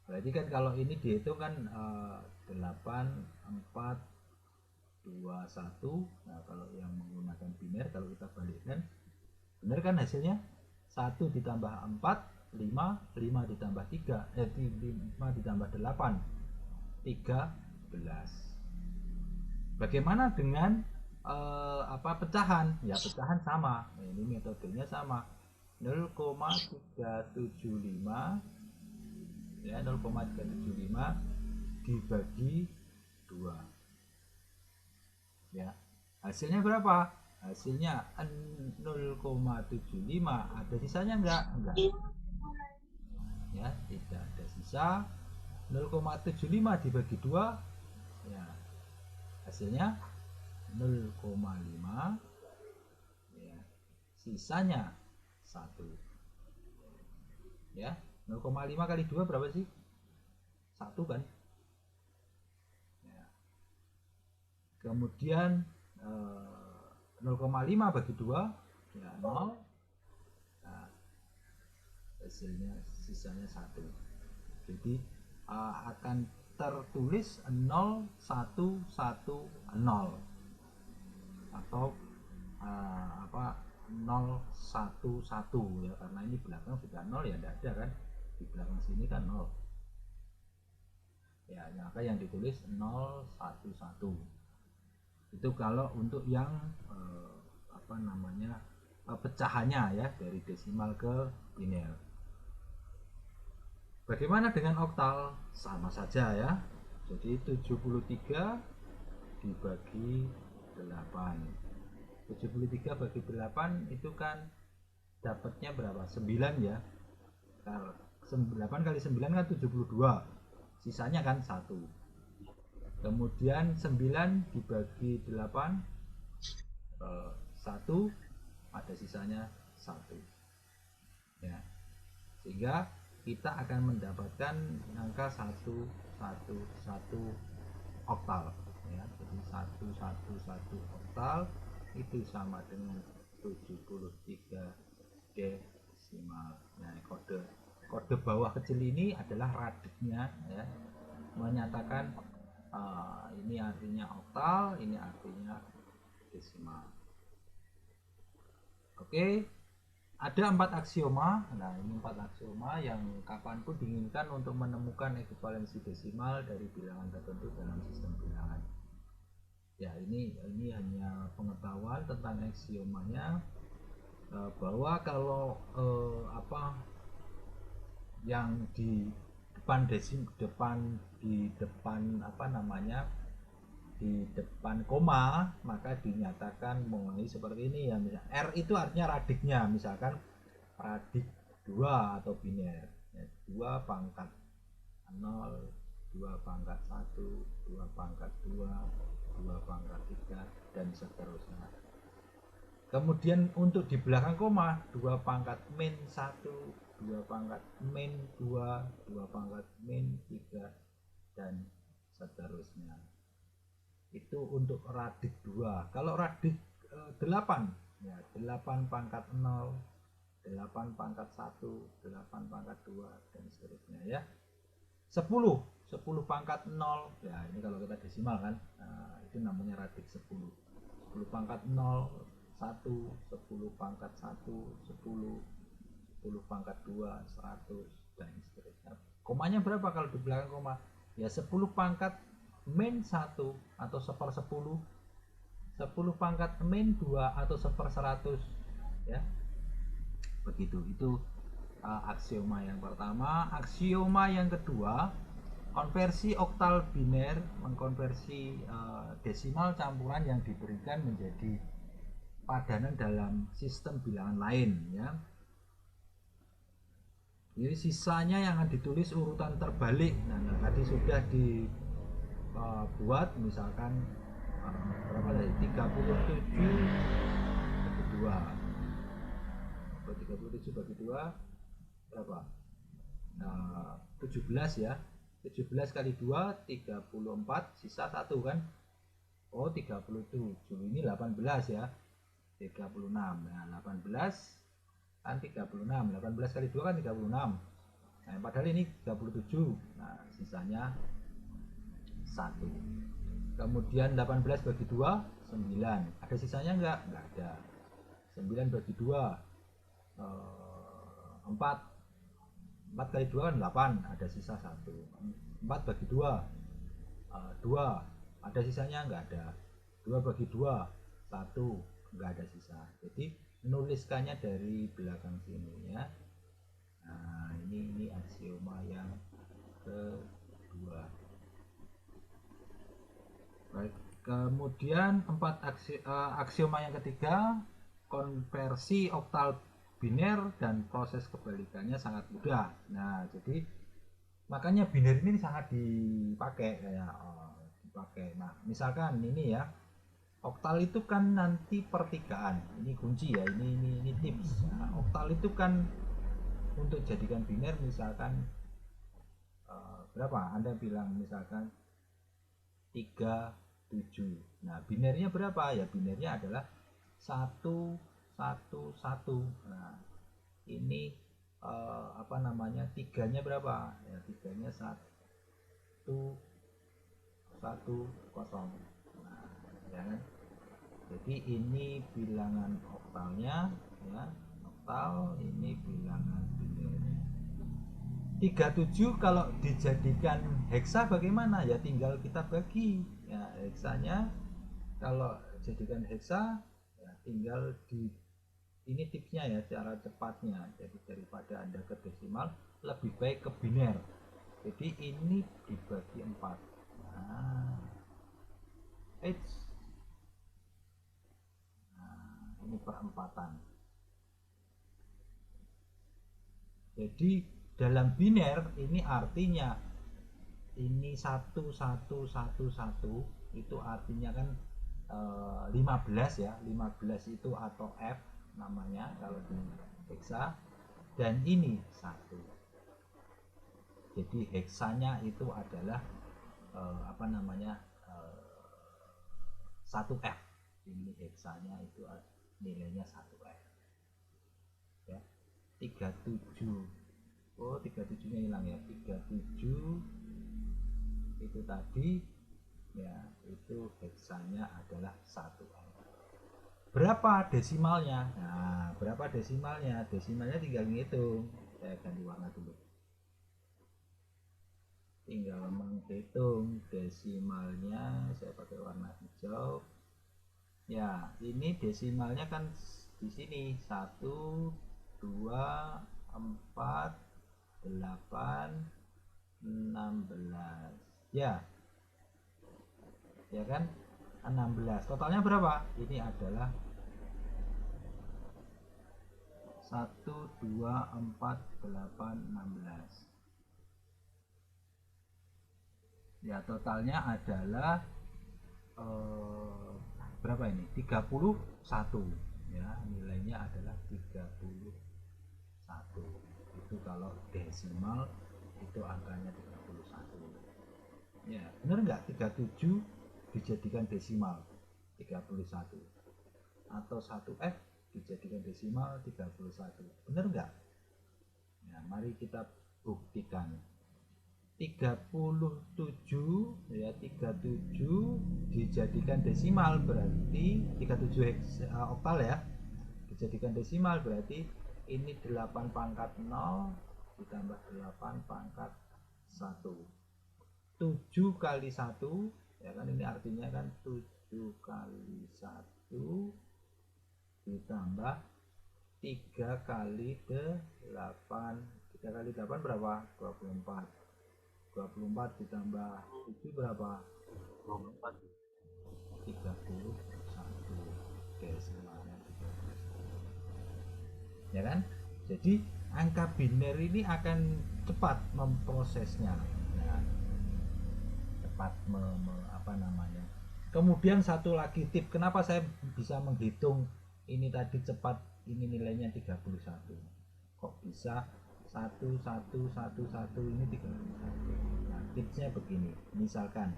Berarti kan kalau ini dihitung kan 8, 4, 2, 1. Nah, kalau yang menggunakan biner, kalau kita balikkan, benar kan hasilnya? 1 ditambah 4, 5, 5 ditambah 3, 5 ditambah 8, 13. Bagaimana dengan pecahan? Ya, pecahan sama. Nah, ini metodenya sama. 0,375 ya, 0,375 dibagi 2 ya, hasilnya berapa? Hasilnya 0,75. Ada sisanya enggak ya, tidak ada sisa. 0,75 dibagi 2 ya, hasilnya 0,5 ya, sisanya 1 ya. 0,5 kali 2 berapa sih? 1 kan ya. Kemudian 0,5 bagi 2 ya 0. Nah, hasilnya sisanya 1. Jadi akan tertulis 0110 atau 011 ya, karena ini belakang sudah 0 ya, tidak ada kan, di belakang sini kan 0 ya, maka yang ditulis 011. Itu kalau untuk yang pecahannya ya, dari desimal ke biner. Bagaimana dengan oktal? Sama saja ya. Jadi 73 dibagi 8. 73 bagi 8 itu kan dapatnya berapa? 9 ya. 8 kali 9 kan 72. Sisanya kan 1. Kemudian 9 dibagi 8 1, ada sisanya 1 ya. Sehingga kita akan mendapatkan angka 111 oktal ya. Jadi 111 oktal itu sama dengan 73 desimal. Nah, kode bawah kecil ini adalah radiknya ya, menyatakan ini artinya oktal, ini artinya desimal. Oke, ada 4 aksioma. Nah, ini 4 aksioma yang kapanpun diinginkan untuk menemukan ekuivalensi desimal dari bilangan tertentu dalam sistem bilangan. Ya, ini hanya pengetahuan tentang aksiomanya, bahwa kalau yang di depan di depan koma, maka dinyatakan mengenai seperti ini ya. Misalnya R itu artinya radiknya, misalkan radik 2 atau biner ya, 2 pangkat 0, 2 pangkat 1, 2 pangkat 2, 2 pangkat 3, dan seterusnya. Kemudian untuk di belakang koma, 2 pangkat min 1, 2 pangkat min 2, 2 pangkat min 3, dan seterusnya. Itu untuk radik 2. Kalau radik 8 ya, 8 pangkat 0, 8 pangkat 1, 8 pangkat 2, dan seterusnya ya. 10 pangkat 0 ya, ini kalau kita desimal kan, nah, itu namanya radik 10. 10 pangkat 0 1, 10 pangkat 1 10, 10 pangkat 2 100, dan seterusnya. Komanya berapa kalau di belakang koma? Ya 10 pangkat min 1 atau 1/10, 10 pangkat min 2 atau 1/100 ya. Begitu. Itu aksioma yang pertama. Aksioma yang kedua, konversi oktal biner mengkonversi desimal campuran yang diberikan menjadi padanan dalam sistem bilangan lain ya. Jadi sisanya yang akan ditulis urutan terbalik. Nah, tadi sudah dibuat misalkan berapa tadi? 37 bagi 2. 37 bagi 2 berapa? 17 ya. 17 kali 2 34, sisa 1 kan? Oh, 37. Ini 18 ya. 36. Nah, 18 kan 36, 18 kali 2 kan 36. Nah, padahal ini 37. Nah, sisanya 1. Kemudian 18 bagi 2 9. Ada sisanya enggak? Enggak ada. 9 bagi 2 4. 4 kali 2 kan 8, ada sisa 1. 4 bagi 2 2. Ada sisanya enggak ada. 2 bagi 2 1, enggak ada sisa. Jadi menuliskannya dari belakang sini ya. Nah, ini aksioma yang kedua. Baik, kemudian aksioma yang ketiga, konversi oktal biner dan proses kebalikannya sangat mudah. Nah, jadi makanya biner ini sangat dipakai kayak dipakai. Nah, misalkan ini ya, oktal itu kan nanti pertigaan. Ini kunci ya, ini tips. Nah, oktal itu kan untuk jadikan biner misalkan berapa? Anda bilang misalkan 37. Nah, binernya berapa? Ya binernya adalah 1 1 1. Nah, ini apa namanya? Tiganya berapa? Ya tiganya 1 1 0. Nah, ya kan? Jadi ini bilangan oktalnya ya. Oktal ini bilangan binernya. 37 kalau dijadikan heksa bagaimana? Ya tinggal kita bagi. Ya, heksanya kalau jadikan heksa ya tinggal di ini tipsnya ya, cara cepatnya. Jadi daripada Anda ke desimal lebih baik ke biner. Jadi ini dibagi 4. Nah, ini perempatan. Jadi dalam biner ini artinya ini 1 1 1 1 itu artinya kan 15 ya. 15 itu atau F namanya kalau di heksa, dan ini 1. Jadi heksanya itu adalah apa namanya 1F. Ini heksanya itu nilainya 1F ya. 37. Oh, 37-nya hilang ya. 37 itu tadi ya, itu heksanya adalah 1F. Berapa desimalnya? Nah, berapa desimalnya? Desimalnya tinggal ngitung. Saya ganti warna dulu. Tinggal menghitung desimalnya. Saya pakai warna hijau. Ya, ini desimalnya kan di sini 1 2 4 8 16 ya. Ya kan? 16. Totalnya berapa? Ini adalah 1 2 4 8 16. Ya, totalnya adalah berapa ini? 31 ya, nilainya adalah 31. Itu kalau desimal itu angkanya 31 ya. Bener nggak 37 dijadikan desimal 31 atau 1F dijadikan desimal 31? Bener nggak? Ya, mari kita buktikan. 37 ya, 37 dijadikan desimal berarti 37 oktal ya, dijadikan desimal berarti ini 8 pangkat 0 ditambah 8 pangkat 1. 7 kali 1 ya kan, ini artinya kan 7 kali 1 ditambah 3 kali 8. 3 kali 8 berapa? 24. 24 ditambah 7 berapa? 24. 31 desimalnya 31 ya kan. Jadi angka biner ini akan cepat memprosesnya. Nah, cepat apa namanya. Kemudian satu lagi tip, kenapa saya bisa menghitung ini tadi cepat, ini nilainya 31. Kok bisa 1111 ini 31? Nah, tipsnya begini. Misalkan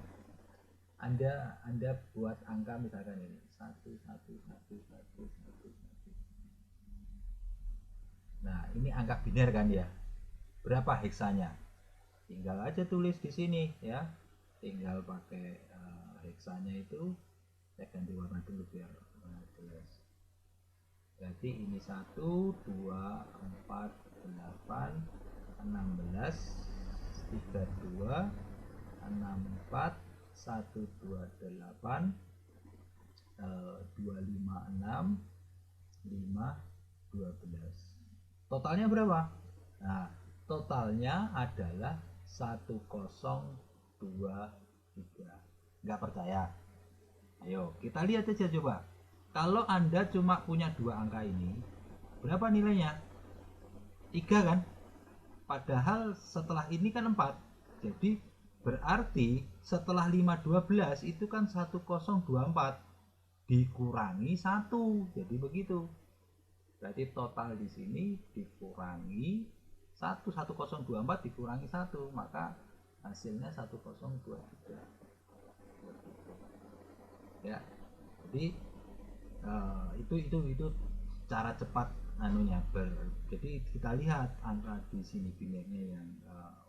Anda buat angka misalkan ini 111111. Nah, ini angka biner kan ya. Berapa heksanya? Tinggal aja tulis di sini ya. Tinggal pakai heksanya itu, saya ganti warna dulu biar jelas. Berarti ini 1 2 4 8 16 32 64 128 256 5 12. Totalnya berapa? Nah, totalnya adalah 1023. Nggak percaya? Ayo kita lihat aja coba. Kalau Anda cuma punya dua angka ini, berapa nilainya? 3 kan? Padahal setelah ini kan 4. Jadi berarti setelah 512 itu kan 1024 dikurangi 1. Jadi begitu. Berarti total di sini dikurangi 1024 dikurangi 1, maka hasilnya 1023. Ya. Jadi itu cara cepat anunya jadi kita lihat angka di sini binernya yang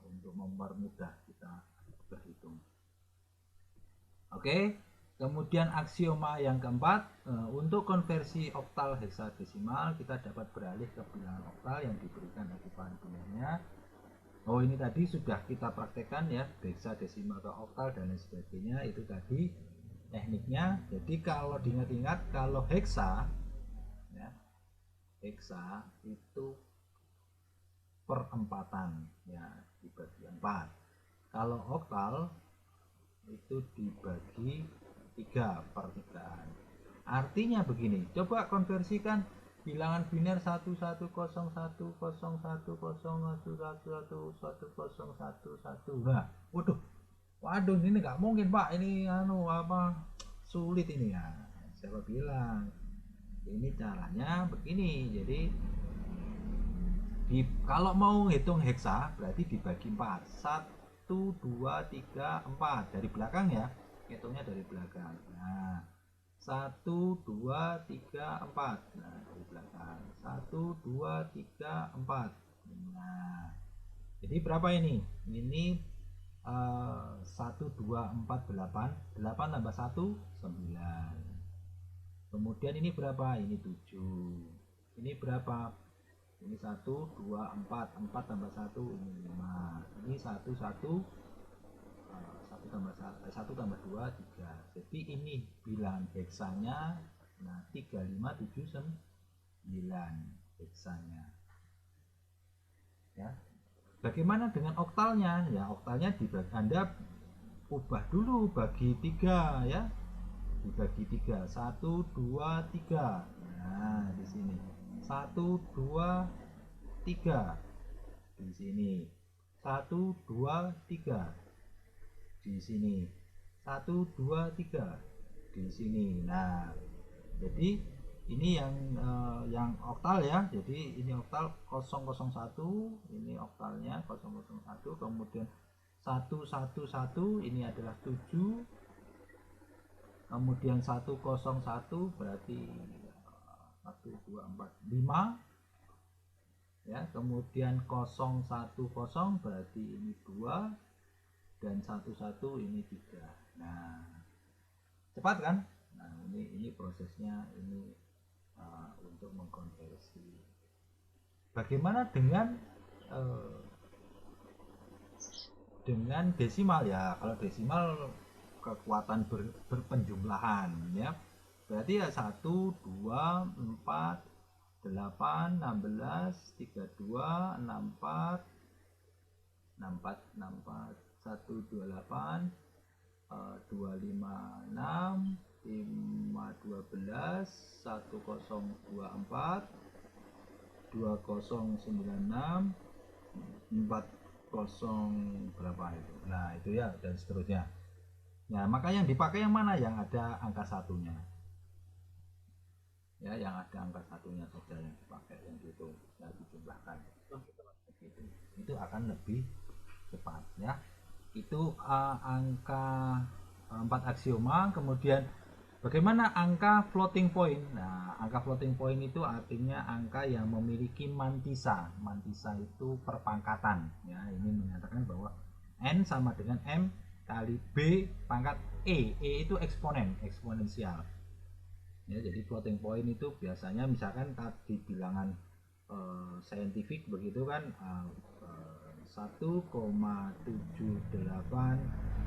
untuk mempermudah kita berhitung. Oke. Kemudian aksioma yang keempat, untuk konversi oktal heksadesimal kita dapat beralih ke bilangan oktal yang diberikan ekuivalen binernya. Oh, ini tadi sudah kita praktekkan ya, heksadesimal ke oktal dan lain sebagainya, itu tadi tekniknya. Jadi kalau diingat-ingat, kalau heksa ya, heksa itu perempatan ya, dibagi 4. Kalau oktal itu dibagi 3/3. Artinya begini, coba konversikan bilangan biner 11010101111111. Nah, waduh ini nggak mungkin Pak, ini sulit ini ya. Siapa bilang? Ini caranya begini. Jadi kalau mau hitung heksa berarti dibagi 4. 1 2 3 4 dari belakang ya. Hitungnya dari belakang. Nah, 1 2 3 4. Nah, dari belakang. 1 2 3 4. Nah, jadi berapa ini? Ini 1 2 4 8. 8 tambah 1 9. Kemudian ini berapa? Ini 7. Ini berapa? Ini 1 2 4. 4 tambah 1 ini 5. Ini 1 1 tambah 2 3. Jadi ini bilangan heksanya. Nah, 3 5 7 9 heksanya. Ya. Bagaimana dengan oktalnya? Ya, oktalnya Anda ubah dulu bagi 3 ya. Dibagi 3. 1 2 3. Nah, di sini. 1 2 3. Di sini. 1 2 3. Di sini 1 2 3 di sini. Nah, jadi ini yang oktal ya. Jadi ini oktal 001, ini oktalnya 001, kemudian 111 ini adalah 7, kemudian 101 berarti 1 2 4 5 ya, kemudian 010 berarti ini 2 dan 11 ini 3. Nah, cepat kan? Nah, ini prosesnya ini untuk mengkonversi. Bagaimana dengan desimal ya? Kalau desimal kekuatan berpenjumlahan ya. Berarti ya 1 2 4 8 16 32 64 64 64 128 256 512 1024 2096 40 berapa itu. Nah itu ya, dan seterusnya. Nah maka yang dipakai yang mana? Yang ada angka satunya ya, yang ada angka satunya saja yang dipakai, yang dihitung, yang dijumlahkan gitu. Itu akan lebih cepat ya. Itu angka 4 aksioma. Kemudian bagaimana angka floating point? Nah, angka floating point itu artinya angka yang memiliki mantisa. Mantisa itu perpangkatan. Ya, ini menyatakan bahwa n sama dengan m kali b pangkat e. E itu eksponen, eksponensial. Ya, jadi floating point itu biasanya misalkan di bilangan saintifik begitu kan, 1,78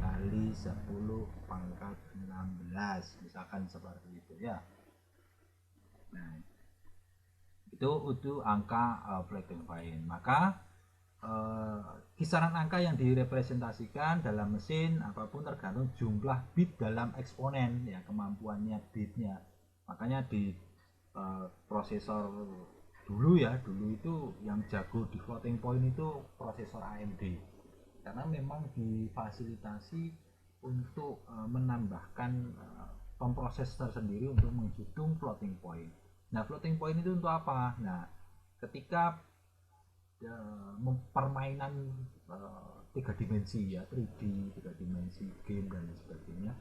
kali 10 pangkat 16 misalkan seperti itu ya. Nah itu angka floating point. Maka kisaran angka yang direpresentasikan dalam mesin apapun tergantung jumlah bit dalam eksponen ya, kemampuannya bitnya. Makanya di prosesor dulu itu yang jago di floating point itu prosesor AMD, karena memang difasilitasi untuk menambahkan pemproses tersendiri untuk menghitung floating point. Nah floating point itu untuk apa? Nah ketika permainan tiga dimensi ya, 3D, tiga dimensi, game dan sebagainya,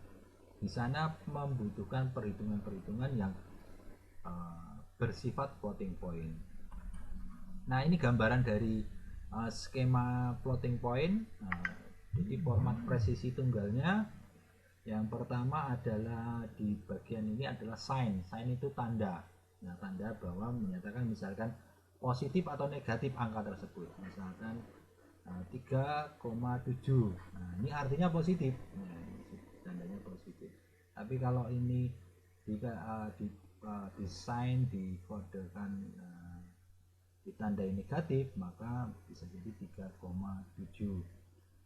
di sana membutuhkan perhitungan-perhitungan yang bersifat floating point. Nah ini gambaran dari skema floating point. Jadi format presisi tunggalnya, yang pertama adalah di bagian ini adalah sign. Sign itu tanda. Nah tanda bahwa menyatakan misalkan positif atau negatif angka tersebut. Misalkan 3,7. Nah ini artinya positif. Nah, tandanya positif. Tapi kalau ini jika desain dikodekan ditandai negatif, maka bisa jadi 3,7.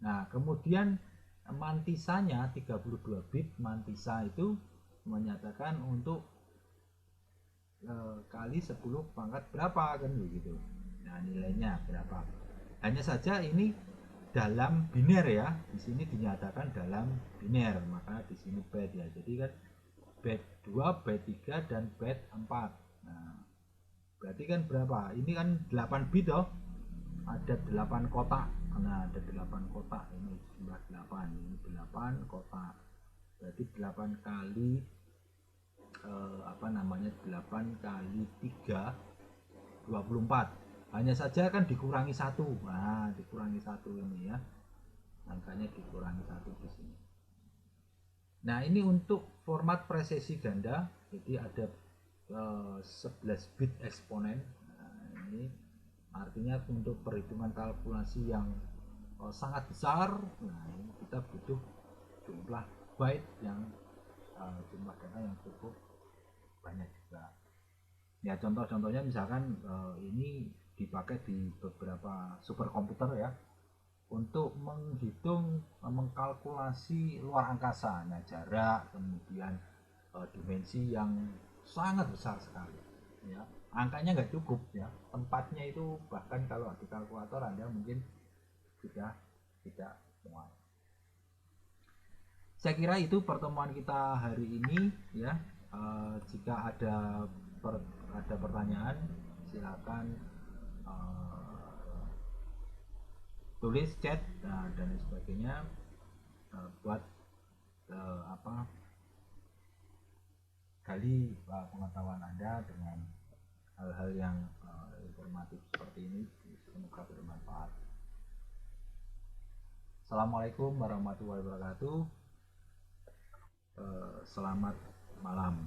Nah kemudian mantisanya 32 bit. Mantisa itu menyatakan untuk kali 10 pangkat berapa kan begitu. Nah nilainya berapa. Hanya saja ini dalam biner ya. Di sini dinyatakan dalam biner, maka di sini byte ya. Jadi kan byte 2, byte 3 dan byte 4. Nah, berarti kan berapa? Ini kan 8 bit toh. Ada 8 kotak. Nah, ada 8 kotak. Ini jumlah 8. Ini 8 kotak. Berarti 8 kali 8 kali 3 24. Hanya saja kan dikurangi 1. Nah, dikurangi 1 ini ya. Angkanya dikurangi 1 di sini. Nah ini untuk format presesi ganda, jadi ada 11 bit eksponen. Nah, ini artinya untuk perhitungan kalkulasi yang sangat besar. Nah ini kita butuh jumlah byte yang jumlah data yang cukup banyak juga. Ya contoh-contohnya misalkan ini dipakai di beberapa superkomputer ya, untuk menghitung, mengkalkulasi luar angkasa, nah jarak, kemudian dimensi yang sangat besar sekali ya. Angkanya nggak cukup ya, tempatnya itu bahkan kalau di kalkulator Anda mungkin sudah tidak muat. Saya kira itu pertemuan kita hari ini ya. Jika ada pertanyaan silakan tulis chat dan sebagainya, buat gali pengetahuan Anda dengan hal-hal yang informatif seperti ini. Semoga bermanfaat. Assalamualaikum warahmatullahi wabarakatuh. Selamat malam.